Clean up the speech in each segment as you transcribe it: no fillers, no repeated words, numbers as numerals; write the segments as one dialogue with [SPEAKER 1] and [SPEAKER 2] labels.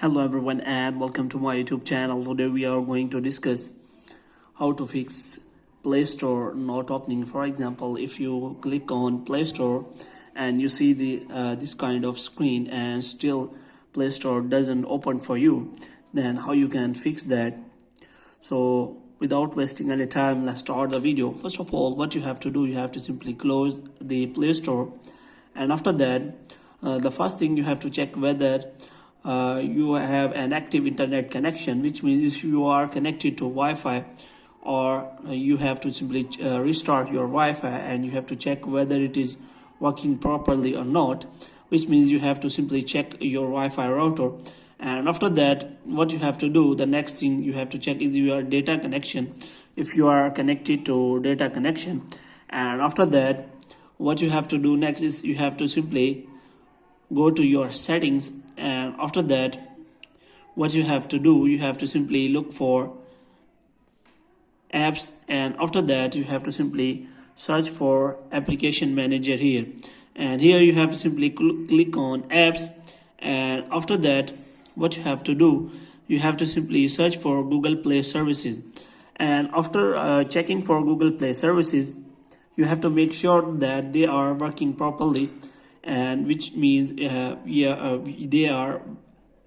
[SPEAKER 1] Hello everyone and welcome to my YouTube channel. Today we are going to discuss how to fix Play Store not opening. For example, if you click on Play Store and you see this kind of screen and still Play Store doesn't open for you, then how you can fix that. So without wasting any time, let's start the video. First of all, what you have to do, you have to simply close the Play Store, and after that the first thing you have to check whether you have an active internet connection, which means if you are connected to Wi-Fi, or you have to simply restart your Wi-Fi and you have to check whether it is working properly or not, which means you have to simply check your Wi-Fi router. And after that, what you have to do, the next thing you have to check is your data connection, if you are connected to data connection. And after that, what you have to do next is you have to simply go to your settings, and after that what you have to do, you have to simply look for apps, and after that you have to simply search for application manager here, and here you have to simply click on apps. And after that, what you have to do, you have to simply search for Google Play services, and after checking for Google Play services, you have to make sure that they are working properly, and which means they are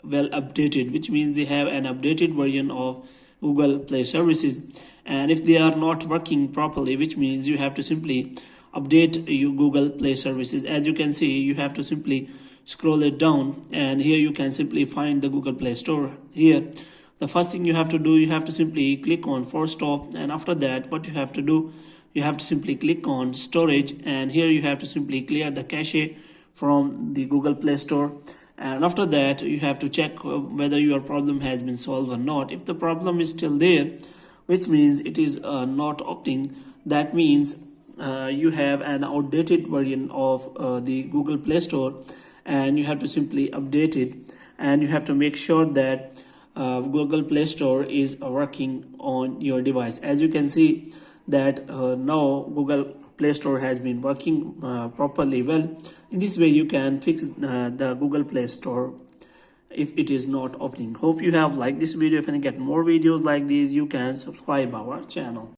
[SPEAKER 1] well updated, which means they have an updated version of Google Play services. And if they are not working properly, which means you have to simply update your Google Play services. As you can see, you have to simply scroll it down, and here you can simply find the Google Play Store. Here the first thing you have to do, you have to simply click on force stop, and after that what you have to do, you have to simply click on storage, and here you have to simply clear the cache from the Google Play Store. And after that you have to check whether your problem has been solved or not. If the problem is still there, which means it is not opening, that means you have an outdated version of the Google Play Store, and you have to simply update it, and you have to make sure that Google Play Store is working on your device. As you can see that now Google Play Store has been working properly well. In this way you can fix the Google Play Store if it is not opening. Hope you have liked this video. If you get more videos like these, you can subscribe our channel.